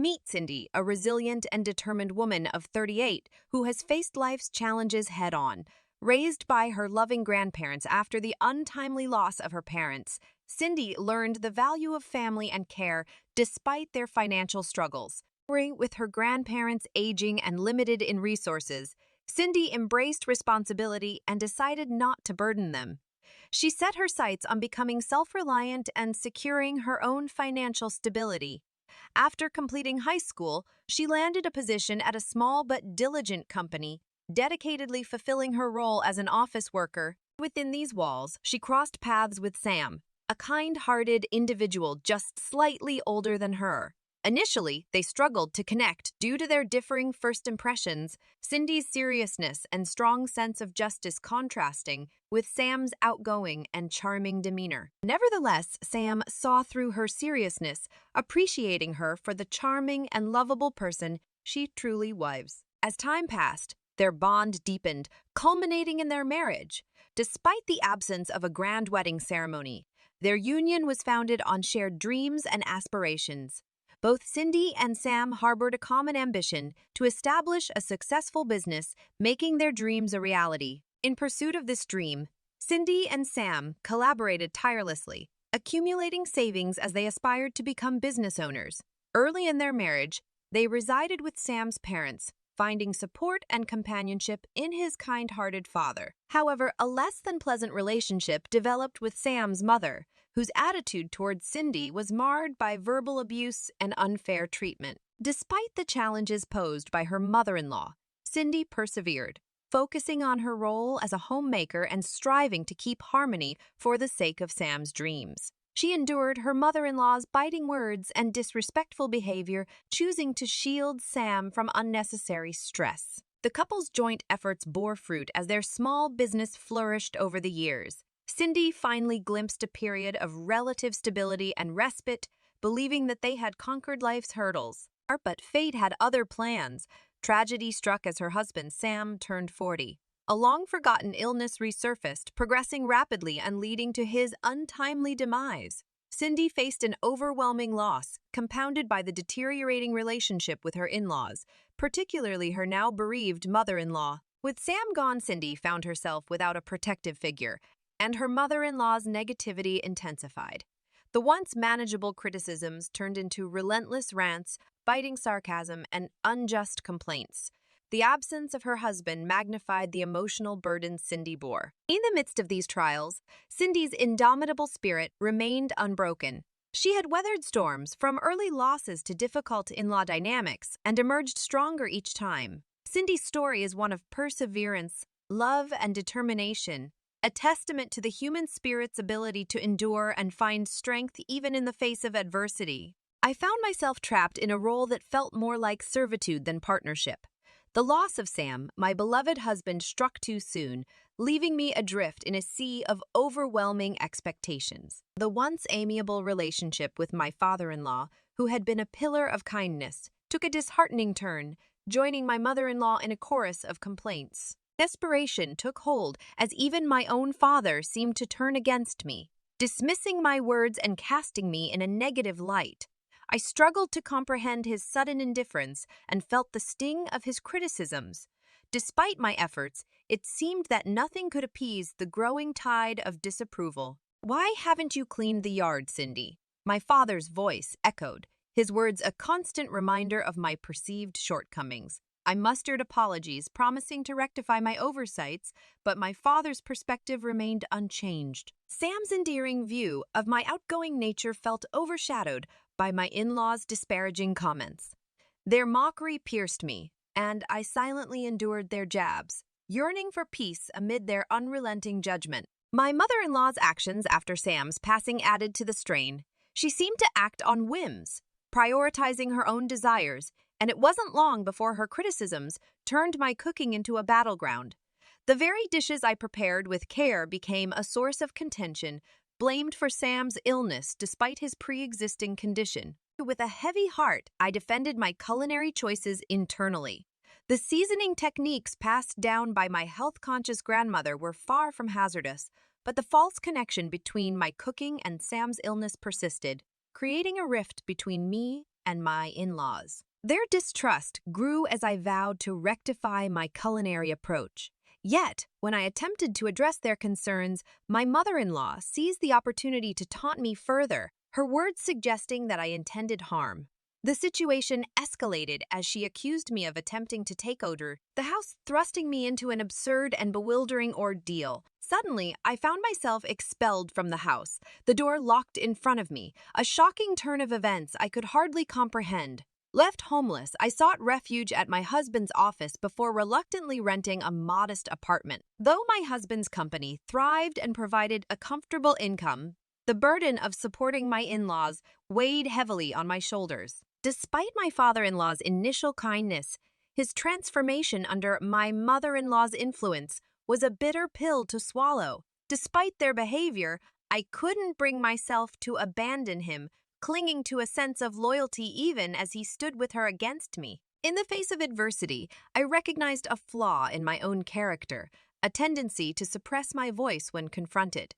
Meet Cindy, a resilient and determined woman of 38 who has faced life's challenges head-on. Raised by her loving grandparents after the untimely loss of her parents, Cindy learned the value of family and care despite their financial struggles. With her grandparents aging and limited in resources, Cindy embraced responsibility and decided not to burden them. She set her sights on becoming self-reliant and securing her own financial stability. After completing high school, she landed a position at a small but diligent company, dedicatedly fulfilling her role as an office worker. Within these walls, she crossed paths with Sam, a kind-hearted individual just slightly older than her. Initially, they struggled to connect due to their differing first impressions, Cindy's seriousness and strong sense of justice contrasting with Sam's outgoing and charming demeanor. Nevertheless, Sam saw through her seriousness, appreciating her for the charming and lovable person she truly was. As time passed, their bond deepened, culminating in their marriage. Despite the absence of a grand wedding ceremony, their union was founded on shared dreams and aspirations. Both Cindy and Sam harbored a common ambition to establish a successful business, making their dreams a reality. In pursuit of this dream, Cindy and Sam collaborated tirelessly, accumulating savings as they aspired to become business owners. Early in their marriage, they resided with Sam's parents, finding support and companionship in his kind-hearted father. However, a less than pleasant relationship developed with Sam's mother, whose attitude towards Cindy was marred by verbal abuse and unfair treatment. Despite the challenges posed by her mother-in-law, Cindy persevered, focusing on her role as a homemaker and striving to keep harmony for the sake of Sam's dreams. She endured her mother-in-law's biting words and disrespectful behavior, choosing to shield Sam from unnecessary stress. The couple's joint efforts bore fruit as their small business flourished over the years. Cindy finally glimpsed a period of relative stability and respite, believing that they had conquered life's hurdles. But fate had other plans. Tragedy struck as her husband, Sam, turned 40. A long-forgotten illness resurfaced, progressing rapidly and leading to his untimely demise. Cindy faced an overwhelming loss, compounded by the deteriorating relationship with her in-laws, particularly her now bereaved mother-in-law. With Sam gone, Cindy found herself without a protective figure, and her mother-in-law's negativity intensified. The once manageable criticisms turned into relentless rants, biting sarcasm, and unjust complaints. The absence of her husband magnified the emotional burden Cindy bore. In the midst of these trials, Cindy's indomitable spirit remained unbroken. She had weathered storms, from early losses to difficult in-law dynamics, and emerged stronger each time. Cindy's story is one of perseverance, love, and determination, a testament to the human spirit's ability to endure and find strength even in the face of adversity. I found myself trapped in a role that felt more like servitude than partnership. The loss of Sam, my beloved husband, struck too soon, leaving me adrift in a sea of overwhelming expectations. The once amiable relationship with my father-in-law, who had been a pillar of kindness, took a disheartening turn, joining my mother-in-law in a chorus of complaints. Desperation took hold as even my own father seemed to turn against me, dismissing my words and casting me in a negative light. I struggled to comprehend his sudden indifference and felt the sting of his criticisms. Despite my efforts, it seemed that nothing could appease the growing tide of disapproval. "Why haven't you cleaned the yard, Cindy?" My father's voice echoed, his words a constant reminder of my perceived shortcomings. I mustered apologies, promising to rectify my oversights, but my father's perspective remained unchanged. Sam's endearing view of my outgoing nature felt overshadowed by my in-laws' disparaging comments. Their mockery pierced me, and I silently endured their jabs, yearning for peace amid their unrelenting judgment. My mother-in-law's actions after Sam's passing added to the strain. She seemed to act on whims, prioritizing her own desires, and it wasn't long before her criticisms turned my cooking into a battleground. The very dishes I prepared with care became a source of contention, blamed for Sam's illness despite his pre-existing condition. With a heavy heart, I defended my culinary choices internally. The seasoning techniques passed down by my health-conscious grandmother were far from hazardous, but the false connection between my cooking and Sam's illness persisted, creating a rift between me and my in-laws. Their distrust grew as I vowed to rectify my culinary approach. Yet, when I attempted to address their concerns, my mother-in-law seized the opportunity to taunt me further, her words suggesting that I intended harm. The situation escalated as she accused me of attempting to take over the house, thrusting me into an absurd and bewildering ordeal. Suddenly, I found myself expelled from the house, the door locked in front of me, a shocking turn of events I could hardly comprehend. Left homeless, I sought refuge at my husband's office before reluctantly renting a modest apartment. Though my husband's company thrived and provided a comfortable income, the burden of supporting my in-laws weighed heavily on my shoulders. Despite my father-in-law's initial kindness, his transformation under my mother-in-law's influence was a bitter pill to swallow. Despite their behavior, I couldn't bring myself to abandon him, clinging to a sense of loyalty even as he stood with her against me. In the face of adversity, I recognized a flaw in my own character, a tendency to suppress my voice when confronted.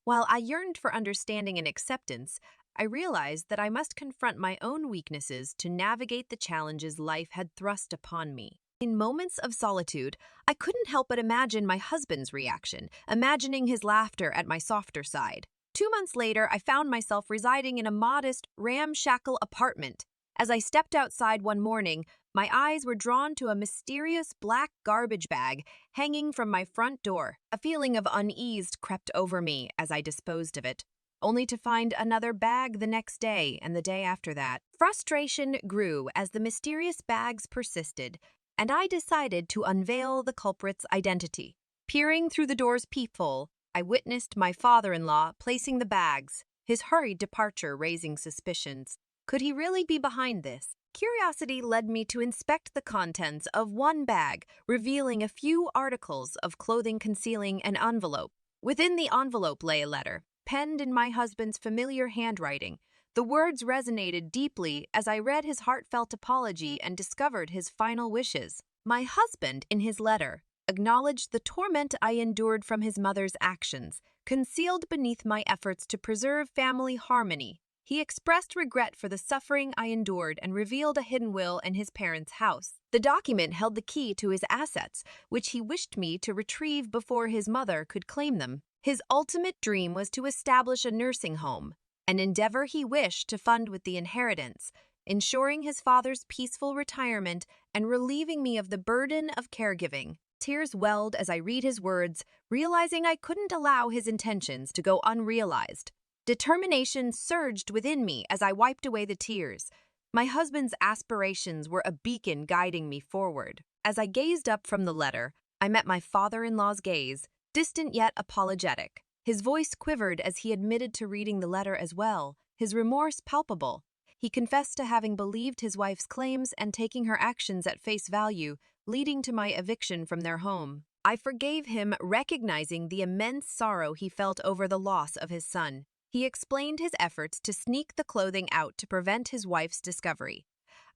While I yearned for understanding and acceptance, I realized that I must confront my own weaknesses to navigate the challenges life had thrust upon me. In moments of solitude, I couldn't help but imagine my husband's reaction, imagining his laughter at my softer side. 2 months later, I found myself residing in a modest, ramshackle apartment. As I stepped outside one morning, my eyes were drawn to a mysterious black garbage bag hanging from my front door. A feeling of unease crept over me as I disposed of it, only to find another bag the next day and the day after that. Frustration grew as the mysterious bags persisted, and I decided to unveil the culprit's identity. Peering through the door's peephole, I witnessed my father-in-law placing the bags, his hurried departure raising suspicions. Could he really be behind this? Curiosity led me to inspect the contents of one bag, revealing a few articles of clothing concealing an envelope. Within the envelope lay a letter, penned in my husband's familiar handwriting. The words resonated deeply as I read his heartfelt apology and discovered his final wishes. My husband, in his letter, acknowledged the torment I endured from his mother's actions, concealed beneath my efforts to preserve family harmony. He expressed regret for the suffering I endured and revealed a hidden will in his parents' house. The document held the key to his assets, which he wished me to retrieve before his mother could claim them. His ultimate dream was to establish a nursing home, an endeavor he wished to fund with the inheritance, ensuring his father's peaceful retirement and relieving me of the burden of caregiving. Tears welled as I read his words, realizing I couldn't allow his intentions to go unrealized. Determination surged within me as I wiped away the tears. My husband's aspirations were a beacon guiding me forward. As I gazed up from the letter, I met my father-in-law's gaze, distant yet apologetic. His voice quivered as he admitted to reading the letter as well, his remorse palpable. He confessed to having believed his wife's claims and taking her actions at face value, leading to my eviction from their home. I forgave him, recognizing the immense sorrow he felt over the loss of his son. He explained his efforts to sneak the clothing out to prevent his wife's discovery.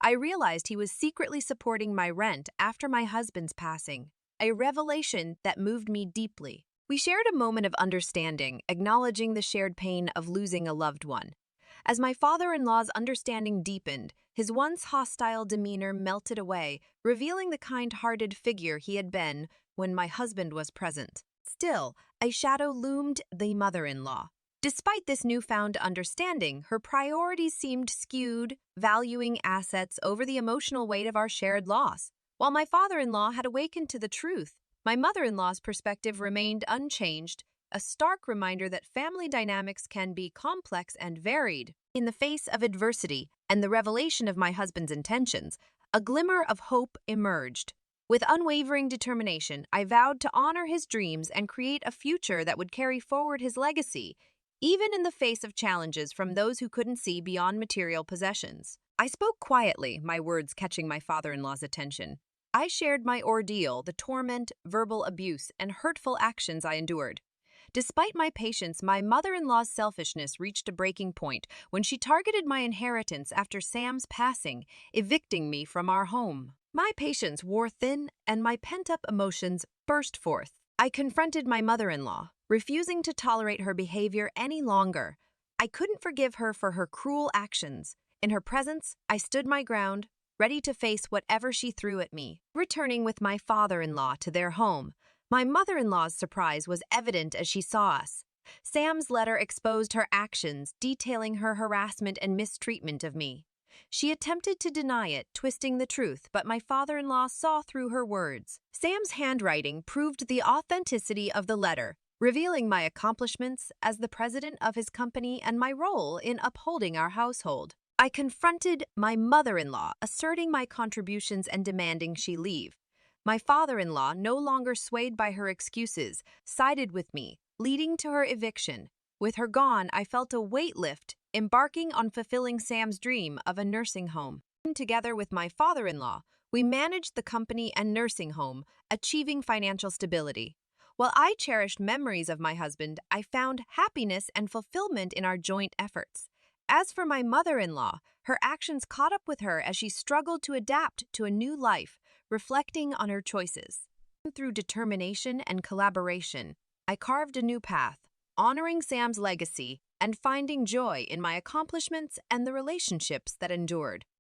I realized he was secretly supporting my rent after my husband's passing, a revelation that moved me deeply. We shared a moment of understanding, acknowledging the shared pain of losing a loved one. As my father-in-law's understanding deepened, his once hostile demeanor melted away, revealing the kind-hearted figure he had been when my husband was present. Still, a shadow loomed: the mother-in-law. Despite this newfound understanding, her priorities seemed skewed, valuing assets over the emotional weight of our shared loss. While my father-in-law had awakened to the truth, my mother-in-law's perspective remained unchanged, a stark reminder that family dynamics can be complex and varied. In the face of adversity and the revelation of my husband's intentions, a glimmer of hope emerged. With unwavering determination, I vowed to honor his dreams and create a future that would carry forward his legacy, even in the face of challenges from those who couldn't see beyond material possessions. I spoke quietly, my words catching my father-in-law's attention. I shared my ordeal, the torment, verbal abuse, and hurtful actions I endured. Despite my patience, my mother-in-law's selfishness reached a breaking point when she targeted my inheritance after Sam's passing, evicting me from our home. My patience wore thin, and my pent-up emotions burst forth. I confronted my mother-in-law, refusing to tolerate her behavior any longer. I couldn't forgive her for her cruel actions. In her presence, I stood my ground, ready to face whatever she threw at me. Returning with my father-in-law to their home, my mother-in-law's surprise was evident as she saw us. Sam's letter exposed her actions, detailing her harassment and mistreatment of me. She attempted to deny it, twisting the truth, but my father-in-law saw through her words. Sam's handwriting proved the authenticity of the letter, revealing my accomplishments as the president of his company and my role in upholding our household. I confronted my mother-in-law, asserting my contributions and demanding she leave. My father-in-law, no longer swayed by her excuses, sided with me, leading to her eviction. With her gone, I felt a weight lift, embarking on fulfilling Sam's dream of a nursing home. Together with my father-in-law, we managed the company and nursing home, achieving financial stability. While I cherished memories of my husband, I found happiness and fulfillment in our joint efforts. As for my mother-in-law, her actions caught up with her as she struggled to adapt to a new life, reflecting on her choices. Through determination and collaboration, I carved a new path, honoring Sam's legacy and finding joy in my accomplishments and the relationships that endured.